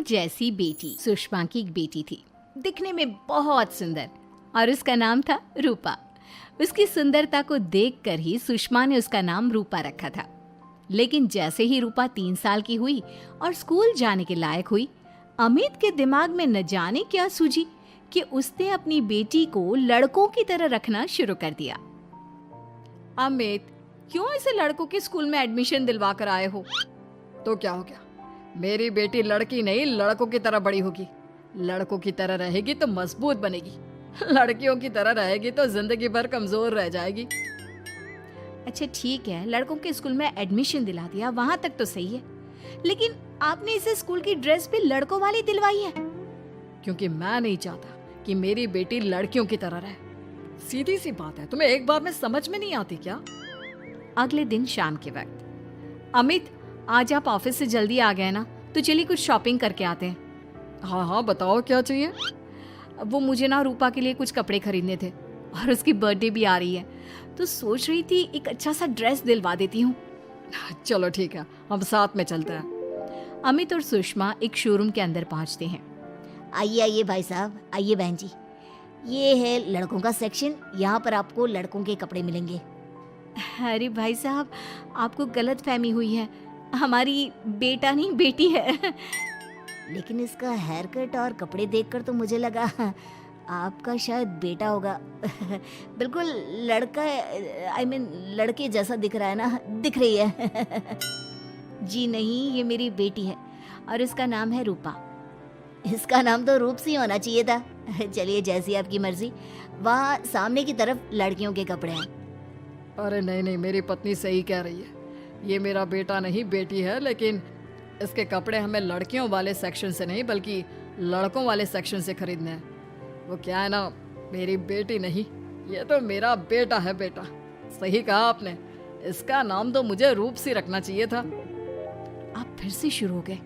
जैसी बेटी सुषमा की एक बेटी थी, दिखने में बहुत सुंदर, और उसका नाम था रूपा। उसकी सुंदरता को देखकर ही सुषमा ने उसका नाम रूपा रखा था। लेकिन जैसे ही रूपा 3 साल की हुई और स्कूल जाने के लायक हुई, अमित के दिमाग में न जाने क्या सूझी कि उसने अपनी बेटी को लड़कों की तरह रखना शुरू कर दिया। अमित, क्यों इसे लड़कों के स्कूल में एडमिशन दिलवा कर आए हो? तो क्या हो गया, मेरी बेटी लड़की नहीं लड़कों की तरह बड़ी होगी। लड़कों की तरह रहेगी तो मजबूत बनेगी, लड़कियों की तरह रहेगी तो जिंदगी भर कमजोर रह जाएगी। अच्छा ठीक है, लड़कों के स्कूल में एडमिशन दिला दिया, वहां तक तो सही है, लेकिन आपने इसे स्कूल की ड्रेस भी लड़कों वाली दिलवाई है। क्योंकि मैं नहीं चाहता कि मेरी बेटी लड़कियों की तरह रहे। सीधी सी बात है, तुम्हें एक बार में समझ में नहीं आती क्या? अगले दिन शाम के वक्त, अमित आज आप ऑफिस से जल्दी आ गए ना, तो चलिए कुछ शॉपिंग करके आते हैं। हाँ हाँ, बताओ क्या चाहिए? वो मुझे ना रूपा के लिए कुछ कपड़े खरीदने थे, और उसकी बर्थडे भी आ रही है, तो सोच रही थी एक अच्छा सा ड्रेस दिलवा देती हूँ। चलो ठीक है, हम साथ में चलते हैं। अमित और सुषमा एक शोरूम के अंदर पहुंचते हैं। आइए आइए भाई साहब, आइए बहन जी, ये है लड़कों का सेक्शन। यहाँ पर आपको लड़कों के कपड़े मिलेंगे। अरे भाई साहब, आपको गलत फहमी हुई है, हमारी बेटा नहीं बेटी है। लेकिन इसका हेयर कट और कपड़े देखकर तो मुझे लगा आपका शायद बेटा होगा। बिल्कुल लड़का, आई मीन लड़के जैसा दिख रहा है ना, दिख रही है। जी नहीं, ये मेरी बेटी है और इसका नाम है रूपा। इसका नाम तो रूप सी होना चाहिए था। चलिए जैसी आपकी मर्जी। वहाँ सामने की तरफ लड़कियों के कपड़े हैं। अरे नहीं नहीं, मेरी पत्नी सही कह रही है, ये मेरा बेटा नहीं बेटी है, लेकिन इसके कपड़े हमें लड़कियों वाले सेक्शन से नहीं बल्कि लड़कों वाले सेक्शन से खरीदने हैं। वो क्या है ना, मेरी बेटी नहीं, ये तो मेरा बेटा है। बेटा, सही कहा आपने, इसका नाम तो मुझे रूप सी रखना चाहिए था। आप फिर से शुरू हो गए।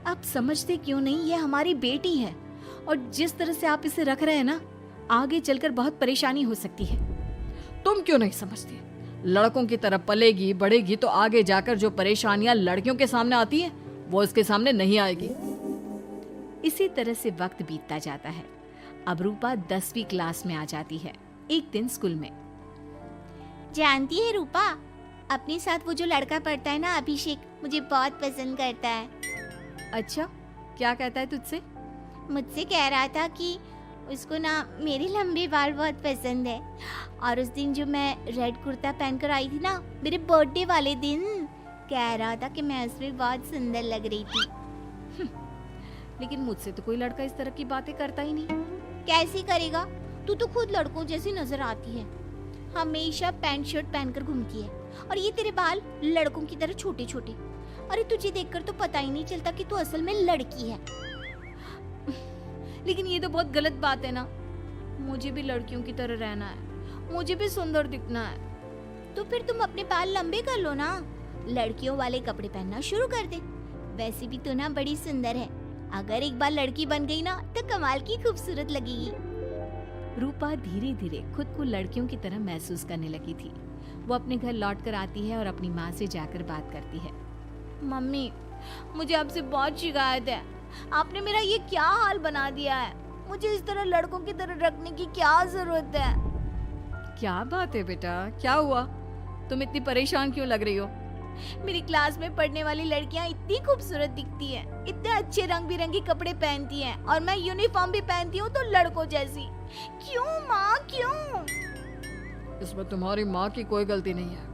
आप समझते क्यों नहीं, ये हमारी बेटी है, और जिस तरह से आप इसे रख रहे हैं ना, आगे चलकर बहुत परेशानी हो सकती है। तुम क्यों नहीं समझती? लड़कों की तरह पलेगी बढ़ेगी तो आगे जाकर जो परेशानियां लड़कियों के सामने आती है वो इसके सामने नहीं आएगी। इसी तरह से वक्त बीतता जाता है। अब रूपा 10वीं क्लास में आ जाती है। एक दिन स्कूल में, जानती है रूपा, अपने साथ वो जो लड़का पढ़ता है ना, अभिषेक, मुझे बहुत पसंद करता है। अच्छा, क्या कहता है तुझसे? मुझसे कह रहा था कि उसको ना मेरे लंबे बाल बहुत पसंद है, और उस दिन जो मैं रेड कुर्ता पहनकर आई थी ना, मेरे बर्थडे वाले दिन, कह रहा था कि मैं उसमें बहुत सुंदर लग रही थी। लेकिन मुझसे तो कोई लड़का इस तरह की बातें करता ही नहीं। कैसे करेगा? तू तो खुद लड़कों जैसी नजर आती है, हमेशा पैंट शर्ट पहनकर घूमती है, और ये तेरे बाल लड़कों की तरह छोटे छोटे। अरे तुझे देखकर तो पता ही नहीं चलता कि तू असल में लड़की है। लेकिन ये तो बहुत गलत बात है ना, मुझे भी लड़कियों की तरह रहना है, मुझे भी सुंदर दिखना है। तो फिर तुम अपने बाल लंबे कर लो ना, लड़कियों वाले कपड़े पहनना शुरू कर दे। वैसे भी तू ना बड़ी सुंदर है, अगर एक बार लड़की बन गई ना तो कमाल की खूबसूरत लगेगी। रूपा धीरे धीरे खुद को लड़कियों की तरह महसूस करने लगी थी। वो अपने घर लौट कर आती है और अपनी माँ से जाकर बात करती है। मम्मी, मुझे आपसे बहुत शिकायत है, आपने मेरा ये क्या हाल बना दिया है। मुझे इस तरह लड़कों की तरह रखने की क्या जरूरत है? क्या बात है बेटा, क्या हुआ? तुम इतनी परेशान क्यों लग रही हो? मेरी क्लास में पढ़ने वाली लड़कियां इतनी खूबसूरत दिखती हैं, इतने अच्छे रंग बिरंगे कपड़े पहनती हैं, और मैं यूनिफॉर्म भी पहनती हूँ तो लड़कों जैसी। क्यों माँ, क्यों? इसमें तुम्हारी माँ की कोई गलती नहीं है।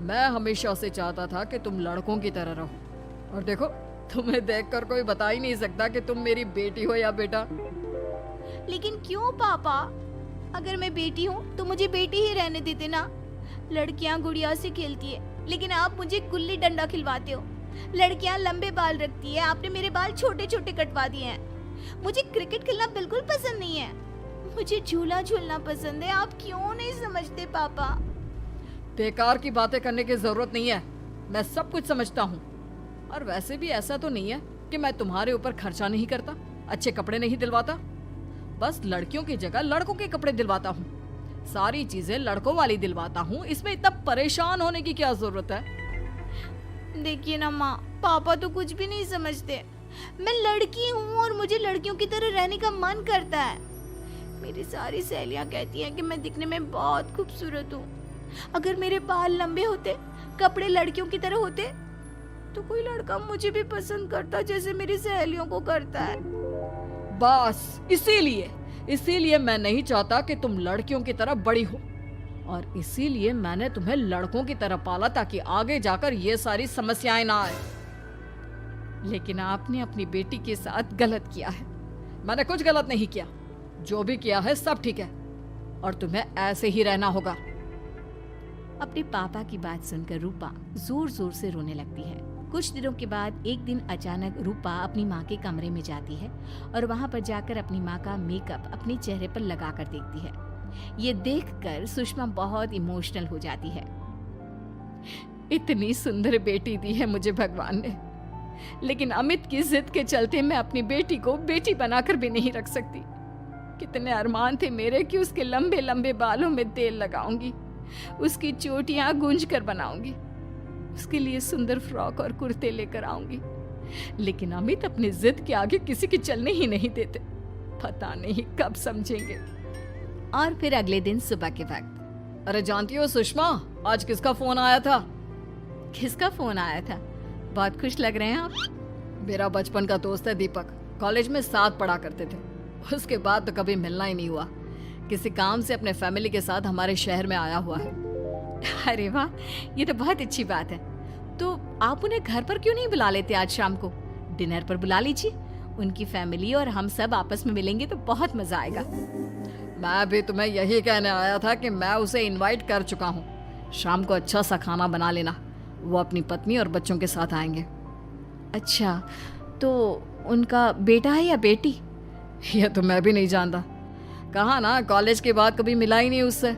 मैं हमेशा से चाहता था कि तुम लड़कों की तरह रहो, और देखो, तुम्हें देखकर कोई बता ही नहीं सकता कि तुम मेरी बेटी हो या बेटा। लेकिन क्यों पापा? अगर मैं बेटी हूँ तो मुझे बेटी ही रहने देते ना। लड़कियाँ गुड़िया से खेलती है, लेकिन आप मुझे गुल्ली डंडा खिलवाते हो। लड़कियाँ लंबे बाल रखती है, आपने मेरे बाल छोटे छोटे कटवा दिए हैं। मुझे क्रिकेट खेलना बिल्कुल पसंद नहीं है, मुझे झूला झूलना पसंद है। आप क्यों नहीं समझते पापा? बेकार की बातें करने की जरूरत नहीं है, मैं सब कुछ समझता हूँ। और वैसे भी ऐसा तो नहीं है कि मैं तुम्हारे ऊपर खर्चा नहीं करता, अच्छे कपड़े नहीं दिलवाता, बस लड़कियों की जगह लड़कों के कपड़े दिलवाता हूँ, सारी चीजें लड़कों वाली दिलवाता हूँ। इसमें इतना परेशान होने की क्या जरूरत है? देखिए ना माँ, पापा तो कुछ भी नहीं समझते। मैं लड़की हूँ और मुझे लड़कियों की तरह रहने का मन करता है। मेरी सारी सहेलियां कहती हैं कि मैं दिखने में बहुत खूबसूरत हूँ। अगर मेरे बाल लंबे होते, कपड़े लड़कियों की तरह होते, तो कोई लड़का मुझे भी पसंद करता जैसे मेरी सहेलियों को करता है। बस इसीलिए मैं नहीं चाहता कि तुम लड़कियों की तरह बड़ी हो, और इसीलिए मैंने तुम्हें लड़कों की तरह पाला ताकि आगे जाकर ये सारी समस्याएं ना आए। लेकिन आपने अपनी बेटी के साथ गलत किया है। मैंने कुछ गलत नहीं किया, जो भी किया है सब ठीक है, और तुम्हें ऐसे ही रहना होगा। अपने पापा की बात सुनकर रूपा जोर जोर से रोने लगती है। कुछ दिनों के बाद एक दिन अचानक रूपा अपनी माँ के कमरे में जाती है और वहाँ पर जाकर अपनी माँ का मेकअप अपने चेहरे पर लगाकर देखती है। ये देखकर सुषमा बहुत इमोशनल हो जाती है। इतनी सुंदर बेटी दी है मुझे भगवान ने, लेकिन अमित की जिद के चलते मैं अपनी बेटी को बेटी बनाकर भी नहीं रख सकती। कितने अरमान थे मेरे कि उसके लंबे लंबे बालों में तेल लगाऊंगी, उसकी चोटियां गूंज कर बनाऊंगी, उसके लिए सुंदर फ्रॉक और कुर्ते लेकर आऊंगी। लेकिन अमित अपनी जिद के आगे किसी की चलने ही नहीं देते। पता नहीं कब समझेंगे। और फिर अगले दिन सुबह के वक्त, अरे जानती हो सुषमा, आज किसका फोन आया था? किसका फोन आया था? बहुत खुश लग रहे हैं आप। मेरा बचपन का दोस्त है दीपक, कॉलेज में साथ पढ़ा करते थे। उसके बाद तो कभी मिलना ही नहीं हुआ। किसी काम से अपने फैमिली के साथ हमारे शहर में आया हुआ है। अरे वाह, ये तो बहुत अच्छी बात है। तो आप उन्हें घर पर क्यों नहीं बुला लेते? आज शाम को डिनर पर बुला लीजिए। उनकी फैमिली और हम सब आपस में मिलेंगे तो बहुत मजा आएगा। मैं भी तुम्हें यही कहने आया था कि मैं उसे इनवाइट कर चुका हूँ। शाम को अच्छा सा खाना बना लेना, वो अपनी पत्नी और बच्चों के साथ आएंगे। अच्छा, तो उनका बेटा है या बेटी? ये तो मैं भी नहीं जानता। कहा ना, कॉलेज के बाद कभी मिला ही नहीं उससे,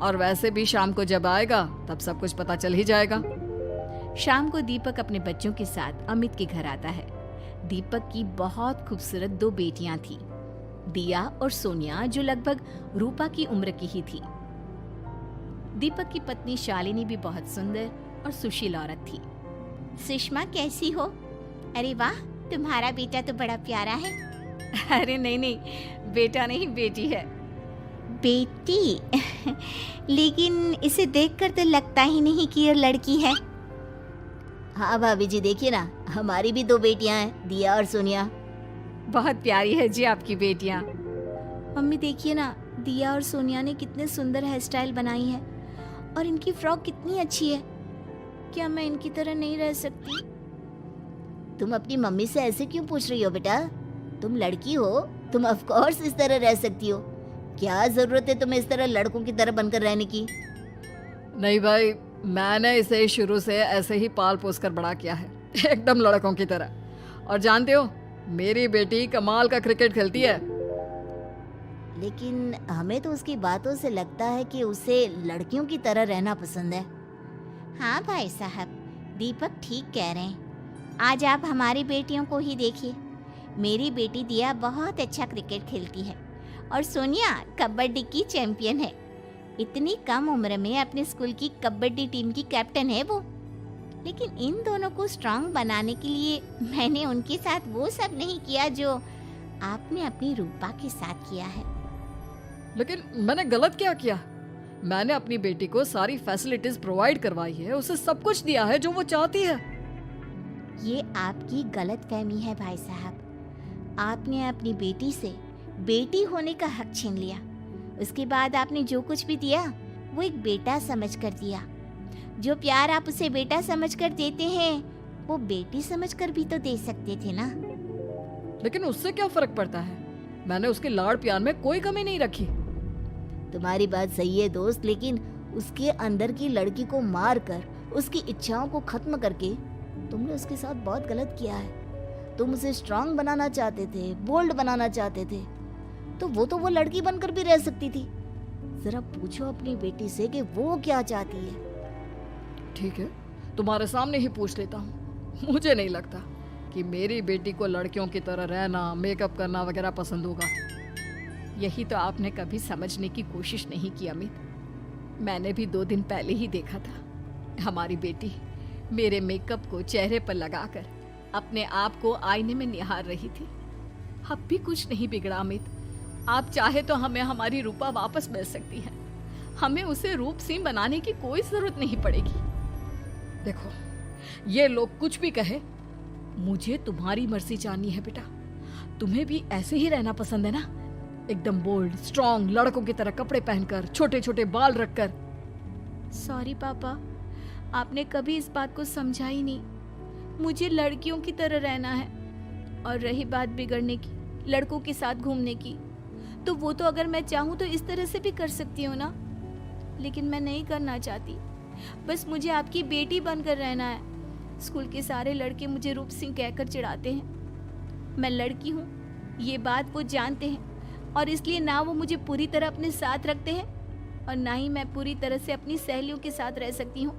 और वैसे भी शाम को जब आएगा तब सब कुछ पता चल ही जाएगा। शाम को दीपक अपने बच्चों के साथ अमित के घर आता है। दीपक की बहुत खूबसूरत 2 बेटियां थी, दिया और सोनिया, जो लगभग रूपा की उम्र की ही थी। दीपक की पत्नी शालिनी भी बहुत सुंदर और सुशील औरत थी। सुषमा कैसी हो? अरे वाह, तुम्हारा बेटा तो बड़ा प्यारा है। अरे नहीं, बेटा नहीं, बेटी है। बेटी? लेकिन इसे देखकर तो लगता ही नहीं कि ये लड़की है। हाँ भाभी जी, देखिए ना, हमारी भी 2 बेटियां हैं, दिया और सोनिया। बहुत प्यारी है जी आपकी बेटियां। मम्मी देखिए ना, दिया और सोनिया ने कितने सुंदर हेयर स्टाइल बनाई है, और इनकी फ्रॉक कितनी अच्छी है। क्या मैं इनकी तरह नहीं रह सकती? तुम अपनी मम्मी से ऐसे क्यों पूछ रही हो बेटा? तुम लड़की हो, तुम ऑफ कोर्स इस तरह रह सकती हो। क्या जरूरत है तुम्हें इस तरह लड़कों की तरह बनकर रहने की? नहीं भाई, मैंने इसे शुरू से ऐसे ही पाल पोस कर बड़ा किया है, एकदम लड़कों की तरह। और जानते हो, मेरी बेटी कमाल का क्रिकेट खेलती है। लेकिन हमें तो उसकी बातों से लगता है कि उसे लड़कियों की तरह रहना पसंद है। हाँ भाई साहब, दीपक ठीक कह रहे हैं। आज आप हमारी बेटियों को ही देखिए। मेरी बेटी दिया बहुत अच्छा क्रिकेट खेलती है, और सोनिया कबड्डी की चैंपियन है। इतनी कम उम्र में अपने स्कूल की कबड्डी टीम की कैप्टन है वो। लेकिन इन दोनों को स्ट्रांग बनाने के लिए मैंने उनके साथ वो सब नहीं किया जो आपने अपनी रूपा के साथ किया है। लेकिन मैंने गलत क्या किया? मैंने अपनी बेटी को सारी फैसिलिटीज प्रोवाइड करवाई है, उसे सब कुछ दिया है जो वो चाहती है। ये आपकी गलतफहमी है भाई साहब। आपने अपनी बेटी से बेटी होने का हक छीन लिया। उसके बाद आपने जो कुछ भी दिया वो एक बेटा समझकर दिया। जो प्यार आप उसे बेटा समझकर देते हैं वो बेटी समझकर भी तो दे सकते थे ना। लेकिन उससे क्या फर्क पड़ता है? मैंने उसके लाड़ प्यार में कोई कमी नहीं रखी। तुम्हारी बात सही है दोस्त, लेकिन उसके अंदर की लड़की को मार कर, उसकी इच्छाओं को खत्म करके तुमने उसके साथ बहुत गलत किया है। तुम उसे स्ट्रांग बनाना चाहते थे, बोल्ड बनाना चाहते थे, तो वो लड़की बनकर भी रह सकती थी। जरा पूछो अपनी बेटी से कि वो क्या चाहती है। ठीक है, तुम्हारे सामने ही पूछ लेता हूँ। मुझे नहीं लगता कि मेरी बेटी को लड़कियों की तरह रहना, मेकअप करना वगैरह पसंद होगा। यही तो आपने कभी समझने की कोशिश नहीं की अमित। मैंने भी 2 दिन पहले ही देखा था हमारी बेटी मेरे मेकअप को चेहरे पर लगाकर अपने आप को आईने में निहार रही थी। अब भी कुछ नहीं बिगड़ा अमित। आप चाहे तो हमें हमारी रूपा वापस मिल सकती है। हमें उसे रूप सिंह बनाने की कोई जरूरत नहीं पड़ेगी। देखो, ये लोग कुछ भी कहे, मुझे तुम्हारी मर्जी जाननी है बेटा। तुम्हें भी ऐसे ही रहना पसंद है ना? एकदम बोल्ड, स्ट्रॉन्ग, लड़कों की तरह कपड़े पहनकर, छोटे छोटे बाल रखकर। सॉरी पापा, आपने कभी इस बात को समझा ही नहीं। मुझे लड़कियों की तरह रहना है। और रही बात बिगड़ने की, लड़कों के साथ घूमने की, तो वो तो अगर मैं चाहूँ तो इस तरह से भी कर सकती हूँ ना। लेकिन मैं नहीं करना चाहती। बस मुझे आपकी बेटी बनकर रहना है। स्कूल के सारे लड़के मुझे रूप सिंह कहकर चिढ़ाते हैं। मैं लड़की हूँ, ये बात वो जानते हैं, और इसलिए ना वो मुझे पूरी तरह अपने साथ रखते हैं और ना ही मैं पूरी तरह से अपनी सहेलियों के साथ रह सकती हूँ।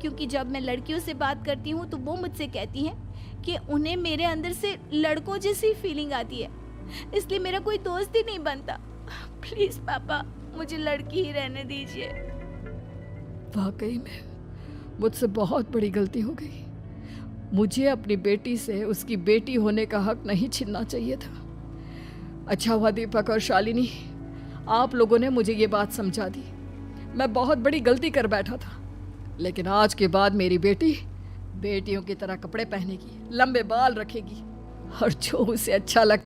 क्योंकि जब मैं लड़कियों से बात करती हूँ तो वो मुझसे कहती हैं कि उन्हें मेरे अंदर से लड़कों जैसी फीलिंग आती है, इसलिए मेरा कोई दोस्त ही नहीं बनता। प्लीज पापा, मुझे लड़की ही रहने दीजिए। वाकई में मुझसे बहुत बड़ी गलती हो गई। मुझे अपनी बेटी से उसकी बेटी होने का हक नहीं छीनना चाहिए था। अच्छा हुआ दीपक और शालिनी, आप लोगों ने मुझे ये बात समझा दी। मैं बहुत बड़ी गलती कर बैठा था, लेकिन आज के बाद मेरी बेटी बेटियों की तरह कपड़े पहनेगी, लंबे बाल रखेगी और जो उसे अच्छा लगता